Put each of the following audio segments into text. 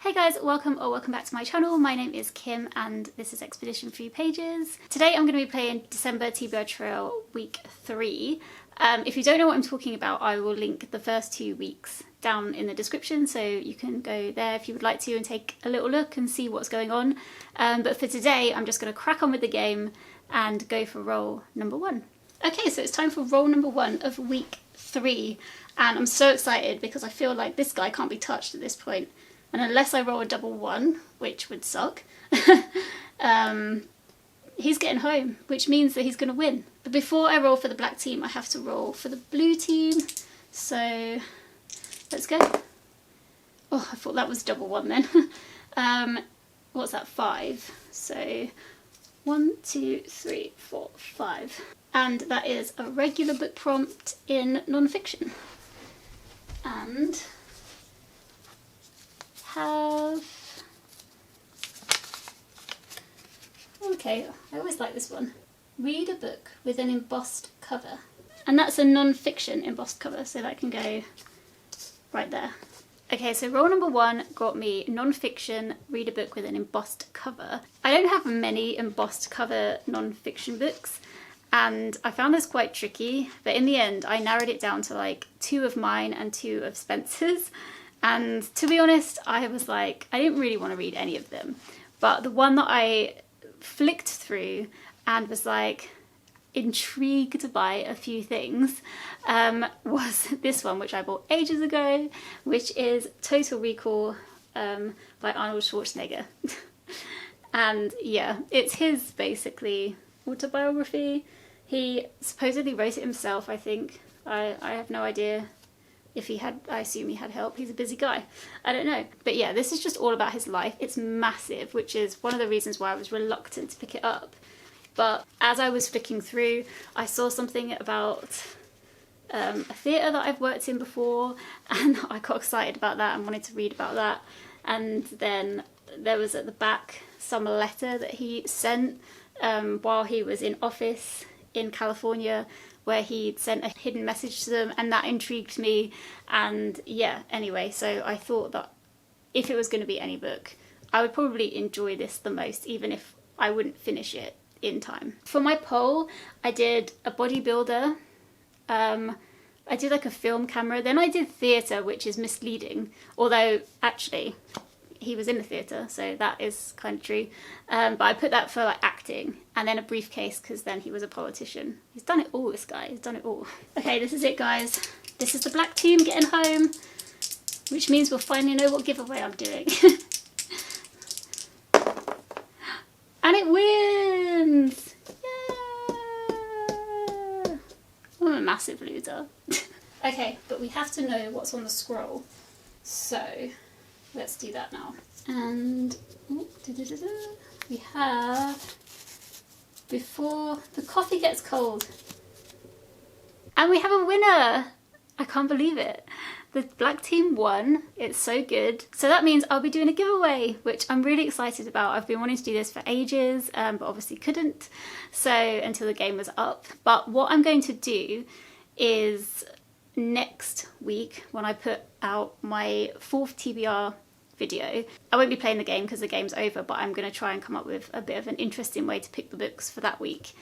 Hey guys, welcome back to my channel. My name is Kim and this is Expedition Few Pages. Today I'm going to be playing December TBR Trail week 3. If you don't know what I'm talking about, I will link the first 2 weeks down in the description so you can go there if you would like to and take a little look and see what's going on. But for today I'm just going to crack on with the game and go for roll number 1. Okay, so it's time for roll number 1 of week 3 and I'm so excited because I feel like this guy can't be touched at this point. And unless I roll a double 1, which would suck, he's getting home, which means that he's going to win. But before I roll for the black team, I have to roll for the blue team. So let's go. Oh, I thought that was double 1 then. What's that? 5. So 1, 2, 3, 4, 5. And that is a regular book prompt in non-fiction. And okay, I always like this one. Read a book with an embossed cover. And that's a non-fiction embossed cover, so that can go right there. Okay, so roll number 1 got me non-fiction, read a book with an embossed cover. I don't have many embossed cover non-fiction books, and I found this quite tricky, but in the end I narrowed it down to like 2 of mine and 2 of Spencer's. And to be honest, I was like, I didn't really want to read any of them. But the one that I flicked through and was like intrigued by a few things was this one, which I bought ages ago, which is Total Recall by Arnold Schwarzenegger. And yeah, it's his basically autobiography. He supposedly wrote it himself, I think. I have no idea. If he had, I assume he had help. He's a busy guy. I don't know. But yeah, this is just all about his life. It's massive, which is one of the reasons why I was reluctant to pick it up. But as I was flicking through, I saw something about a theatre that I've worked in before, and I got excited about that and wanted to read about that. And then there was at the back some letter that he sent while he was in office in California, where he'd sent a hidden message to them, and that intrigued me. And yeah, anyway, so I thought that if it was going to be any book, I would probably enjoy this the most, even if I wouldn't finish it in time. For my poll, I did a bodybuilder, I did like a film camera, then I did theatre, which is misleading, although actually he was in the theatre, so that is kind of true. But I put that for like acting, and then a briefcase because then he was a politician. He's done it all, this guy. He's done it all. Okay, this is it, guys. This is the black team getting home, which means we'll finally know what giveaway I'm doing. And it wins! Yeah! I'm a massive loser. Okay, but we have to know what's on the scroll. So let's do that now. And we have before the coffee gets cold. And we have a winner! I can't believe it. The black team won. It's so good. So that means I'll be doing a giveaway, which I'm really excited about. I've been wanting to do this for ages, but obviously couldn't. So until the game was up. But what I'm going to do is next week, when I put out my 4th TBR video, I won't be playing the game because the game's over, but I'm going to try and come up with a bit of an interesting way to pick the books for that week,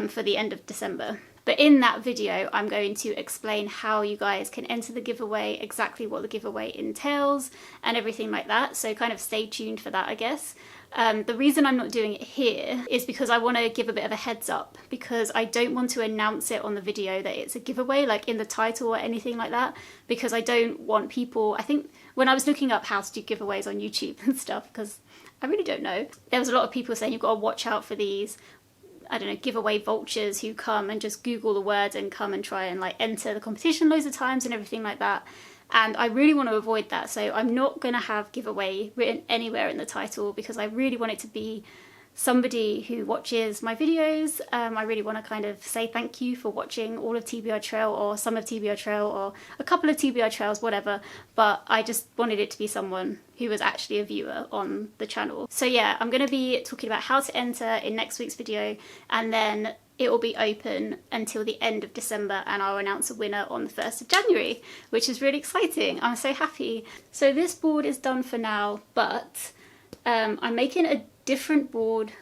for the end of December. But in that video, I'm going to explain how you guys can enter the giveaway, exactly what the giveaway entails, and everything like that. So kind of stay tuned for that, I guess. The reason I'm not doing it here is because I want to give a bit of a heads up, because I don't want to announce it on the video that it's a giveaway, like in the title or anything like that, because I don't want people, I think when I was looking up how to do giveaways on YouTube and stuff, because I really don't know, there was a lot of people saying you've got to watch out for these, I don't know, giveaway vultures who come and just Google the word and come and try and like enter the competition loads of times and everything like that. And I really want to avoid that, so I'm not going to have giveaway written anywhere in the title because I really want it to be somebody who watches my videos. I really want to kind of say thank you for watching all of TBR Trail or some of TBR Trail or a couple of TBR Trails, whatever, but I just wanted it to be someone who was actually a viewer on the channel. So yeah, I'm going to be talking about how to enter in next week's video, and then it will be open until the end of December, and I'll announce a winner on the 1st of January, which is really exciting. I'm so happy. So this board is done for now, but I'm making a different board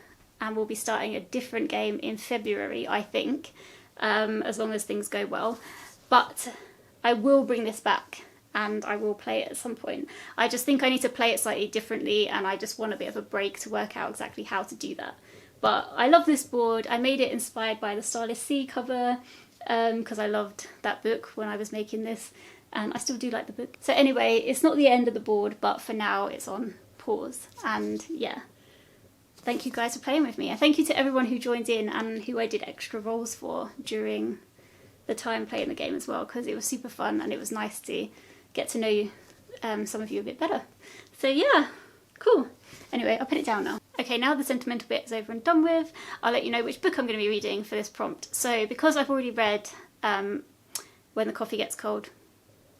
and we'll be starting a different game in February, I think, as long as things go well. But I will bring this back and I will play it at some point. I just think I need to play it slightly differently, and I just want a bit of a break to work out exactly how to do that. But I love this board. I made it inspired by the Starless Sea cover because I loved that book when I was making this, and I still do like the book. So anyway, it's not the end of the board, but for now it's on pause. And yeah, thank you guys for playing with me. And thank you to everyone who joined in and who I did extra rolls for during the time playing the game as well, because it was super fun and it was nice to get to know you, some of you a bit better. So yeah, cool. Anyway, I'll put it down now. Okay, now the sentimental bit is over and done with. I'll let you know which book I'm going to be reading for this prompt. So because I've already read When the Coffee Gets Cold,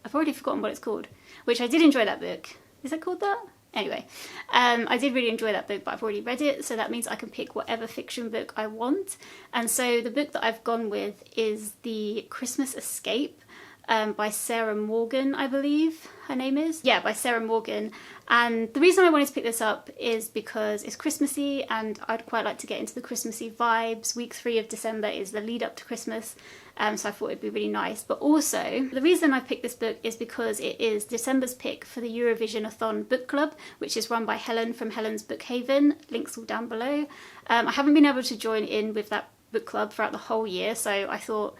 I've already forgotten what it's called, which I did enjoy that book. Is it called that? Anyway, I did really enjoy that book, but I've already read it, so that means I can pick whatever fiction book I want. And so the book that I've gone with is The Christmas Escape by Sarah Morgan, I believe her name is. Yeah, by Sarah Morgan. And the reason I wanted to pick this up is because it's Christmassy and I'd quite like to get into the Christmassy vibes. Week 3 of December is the lead up to Christmas, so I thought it'd be really nice. But also, the reason I picked this book is because it is December's pick for the Eurovisionathon Bookclub, which is run by Helen from Helen's Bookhaven. Links all down below. I haven't been able to join in with that book club throughout the whole year, so I thought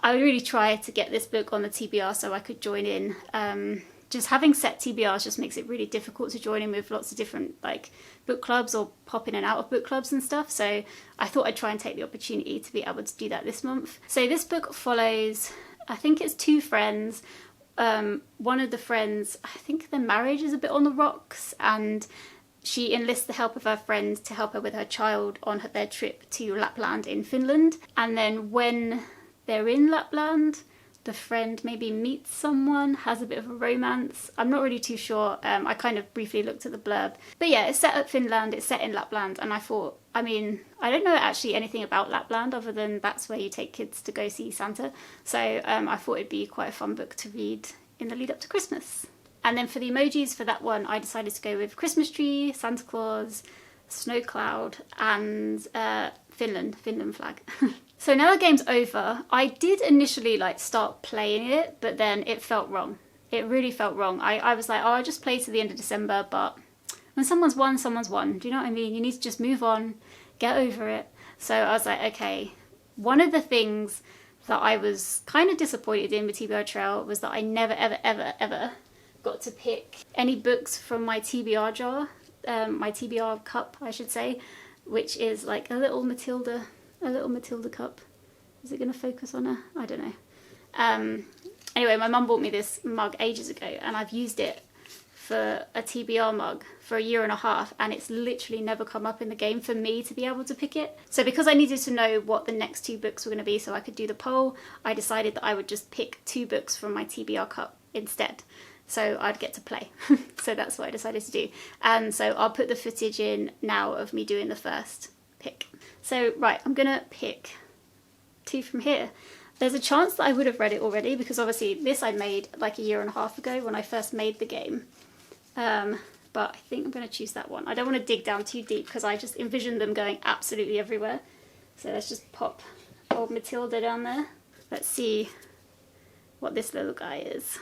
I would really try to get this book on the TBR so I could join in. Just having set TBRs just makes it really difficult to join in with lots of different like book clubs or pop in and out of book clubs and stuff. So I thought I'd try and take the opportunity to be able to do that this month. So this book follows, I think it's 2 friends. One of the friends, I think their marriage is a bit on the rocks, and she enlists the help of her friend to help her with her child on their trip to Lapland in Finland. And then when they're in Lapland, the friend maybe meets someone, has a bit of a romance. I'm not really too sure. I kind of briefly looked at the blurb. But yeah, it's set at Finland, it's set in Lapland, and I thought, I mean, I don't know actually anything about Lapland other than that's where you take kids to go see Santa. So I thought it'd be quite a fun book to read in the lead up to Christmas. And then for the emojis for that one, I decided to go with Christmas tree, Santa Claus, snow cloud, and Finland flag. So now the game's over. I did initially like start playing it, but then it felt wrong. It really felt wrong. I was like, oh, I'll just play to the end of December, but when someone's won, someone's won. Do you know what I mean? You need to just move on, get over it. So I was like, okay. One of the things that I was kind of disappointed in with TBR Trail was that I never, ever, ever, ever got to pick any books from my TBR jar, my TBR cup, I should say, which is like a little Matilda cup. Is it going to focus on her? I don't know. Anyway, my mum bought me this mug ages ago, and I've used it for a TBR mug for 1.5 years, and it's literally never come up in the game for me to be able to pick it. So because I needed to know what the next 2 books were going to be so I could do the poll, I decided that I would just pick 2 books from my TBR cup instead, so I'd get to play. So that's what I decided to do. And so I'll put the footage in now of me doing the first pick. So right, I'm gonna pick 2 from here. There's a chance that I would have read it already, because obviously this I made like 1.5 years ago when I first made the game. But I think I'm gonna choose that one. I don't want to dig down too deep because I just envisioned them going absolutely everywhere. So let's just pop old Matilda down there. Let's see what this little guy is.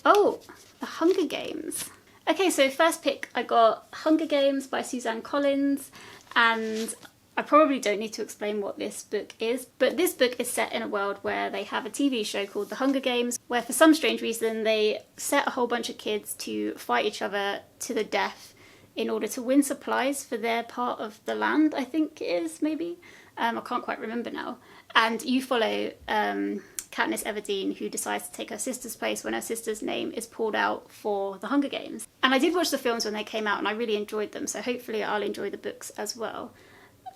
Oh, The Hunger Games. Okay, so first pick, I got Hunger Games by Suzanne Collins, and I probably don't need to explain what this book is, but this book is set in a world where they have a TV show called The Hunger Games, where for some strange reason they set a whole bunch of kids to fight each other to the death in order to win supplies for their part of the land, I think it is, maybe. I can't quite remember now. And you follow Katniss Everdeen, who decides to take her sister's place when her sister's name is pulled out for the Hunger Games. And I did watch the films when they came out and I really enjoyed them, so hopefully I'll enjoy the books as well.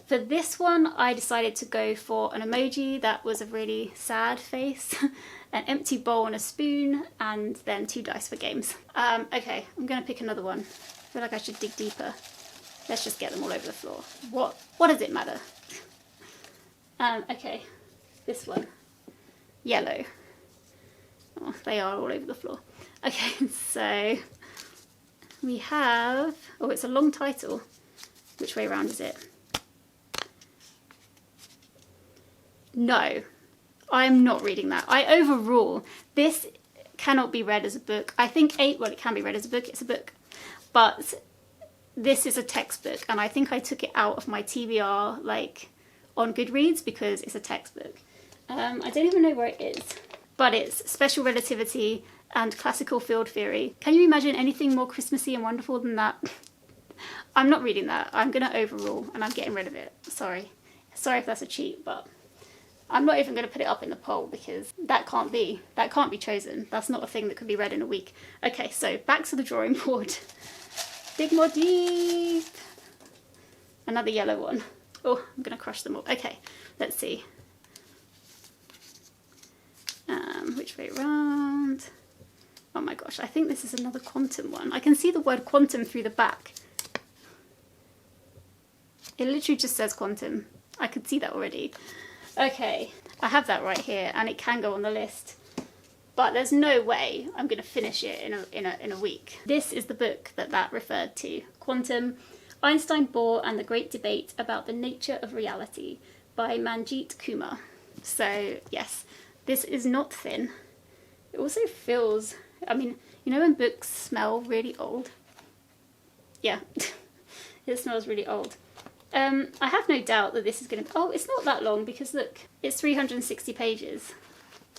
For this one, I decided to go for an emoji that was a really sad face, an empty bowl and a spoon, and then 2 dice for games. Okay, I'm going to pick another one. I feel like I should dig deeper. Let's just get them all over the floor. What does it matter? Okay, this one. Yellow. Oh, they are all over the floor. Okay, so we have, oh, it's a long title. Which way around is it? No, I'm not reading that. I overrule. This cannot be read as a book. I think well, it can be read as a book. It's a book. But this is a textbook, and I think I took it out of my TBR, like, on Goodreads because it's a textbook. I don't even know where it is. But it's Special Relativity and Classical Field Theory. Can you imagine anything more Christmassy and wonderful than that? I'm not reading that. I'm going to overrule and I'm getting rid of it. Sorry. Sorry if that's a cheat, but I'm not even going to put it up in the poll because that can't be chosen. That's not a thing that could be read in a week. Okay, so back to the drawing board. Dig more deep. Another yellow one. Oh, I'm going to crush them all. Okay, let's see. Which way round? Oh my gosh, I think this is another quantum one. I can see the word quantum through the back. It literally just says quantum. I could see that already. Okay, I have that right here and it can go on the list. But there's no way I'm going to finish it in a week. This is the book that referred to. Quantum, Einstein, Bohr and the Great Debate About the Nature of Reality by Manjit Kumar. So yes, this is not thin. It also feels, I mean, you know when books smell really old? Yeah, it smells really old. I have no doubt that this is going to, oh, it's not that long because look, it's 360 pages.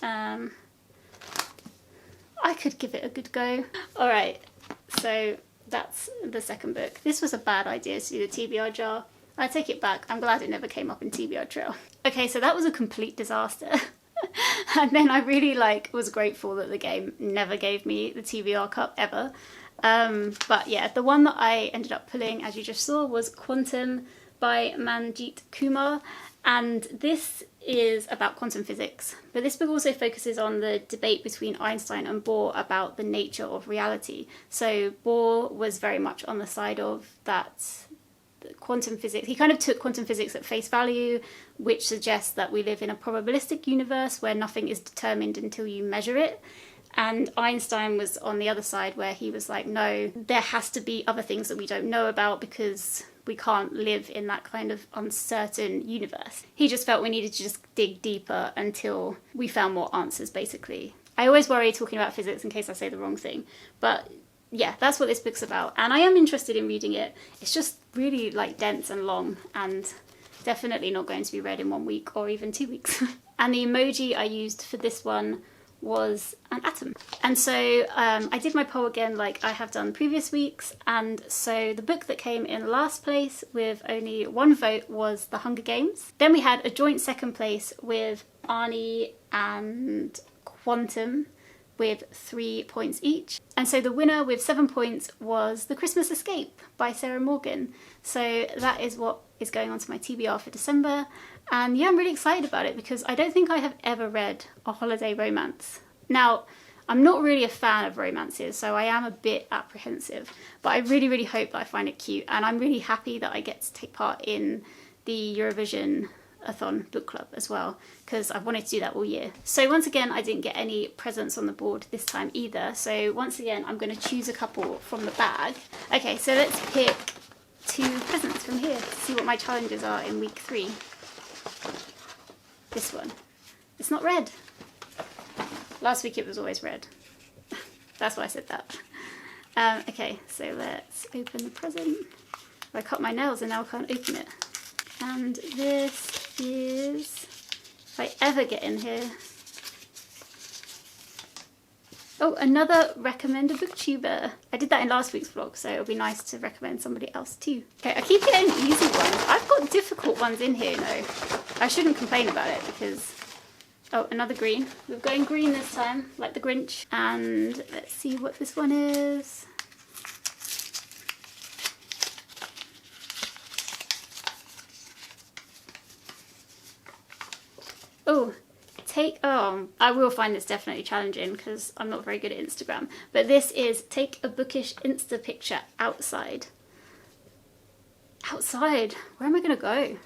I could give it a good go. All right, so that's the second book. This was a bad idea to do the TBR jar. I take it back. I'm glad it never came up in TBR Trail. Okay, so that was a complete disaster. And then I really was grateful that the game never gave me the TBR cup ever. But yeah, the one that I ended up pulling, as you just saw, was Quantum by Manjit Kumar. And this is about quantum physics. But this book also focuses on the debate between Einstein and Bohr about the nature of reality. So Bohr was very much on the side of that quantum physics. He kind of took quantum physics at face value, which suggests that we live in a probabilistic universe where nothing is determined until you measure it. And Einstein was on the other side where he was like, no, there has to be other things that we don't know about because we can't live in that kind of uncertain universe. He just felt we needed to just dig deeper until we found more answers, basically. I always worry talking about physics in case I say the wrong thing, but yeah, that's what this book's about. And I am interested in reading it. It's just really dense and long and definitely not going to be read in 1 week or even 2 weeks. And the emoji I used for this one was an atom. And so I did my poll again like I have done previous weeks, and so the book that came in last place with only 1 vote was The Hunger Games. Then we had a joint second place with Arnie and Quantum with 3 points each. And so the winner with 7 points was The Christmas Escape by Sarah Morgan. So that is what is going on to my TBR for December. And yeah, I'm really excited about it because I don't think I have ever read a holiday romance. Now, I'm not really a fan of romances, so I am a bit apprehensive, but I really, really hope that I find it cute. And I'm really happy that I get to take part in the Eurovisionathon Bookclub as well, because I've wanted to do that all year. So once again, I didn't get any presents on the board this time either. So once again, I'm going to choose a couple from the bag. Okay, so let's pick 2 presents from here to see what my challenges are in week 3. This one. It's not red. Last week it was always red. That's why I said that. Okay, so let's open the present. I cut my nails and now I can't open it. And this is, if I ever get in here, oh, another recommended booktuber. I did that in last week's vlog, so it'll be nice to recommend somebody else too. Okay, I keep getting easy ones. I've got difficult ones in here, no. I shouldn't complain about it because, oh, another green. We're going green this time, like the Grinch. And let's see what this one is. Oh, I will find this definitely challenging because I'm not very good at Instagram. But this is Take a Bookish Insta Picture Outside. Outside. Where am I going to go?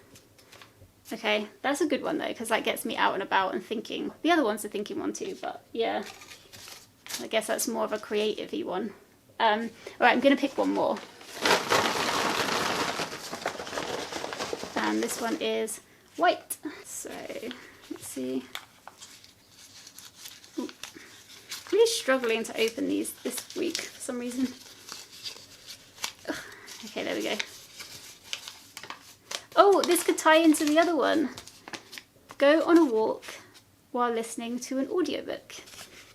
Okay, that's a good one though, because that gets me out and about and thinking. The other one's a thinking one too, but yeah. I guess that's more of a creative-y one. Alright, I'm going to pick one more. And this one is white. So, let's see. Ooh. I'm really struggling to open these this week for some reason. Ugh. Okay, there we go. Oh, this could tie into the other one. Go on a walk while listening to an audiobook.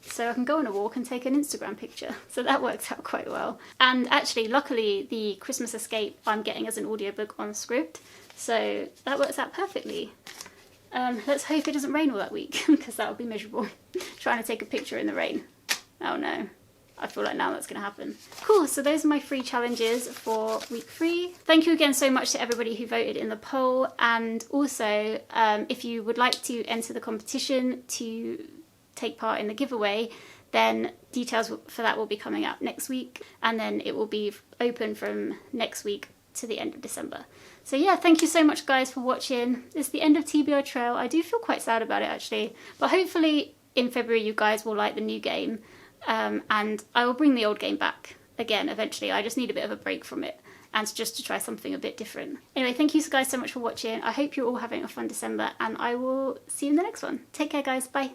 So I can go on a walk and take an Instagram picture. So that works out quite well. And actually, luckily, the Christmas Escape I'm getting as an audiobook on Scribd. So that works out perfectly. Let's hope it doesn't rain all that week, because that would be miserable. Trying to take a picture in the rain. Oh no. I feel like now that's going to happen. Cool, so those are my 3 challenges for week 3. Thank you again so much to everybody who voted in the poll. And also, if you would like to enter the competition to take part in the giveaway, then details for that will be coming out next week. And then it will be open from next week to the end of December. So yeah, thank you so much guys for watching. It's the end of TBR Trail. I do feel quite sad about it actually. But hopefully in February you guys will like the new game. And I will bring the old game back again eventually. I just need a bit of a break from it and just to try something a bit different. Anyway, thank you guys so much for watching. I hope you're all having a fun December and I will see you in the next one. Take care guys, bye.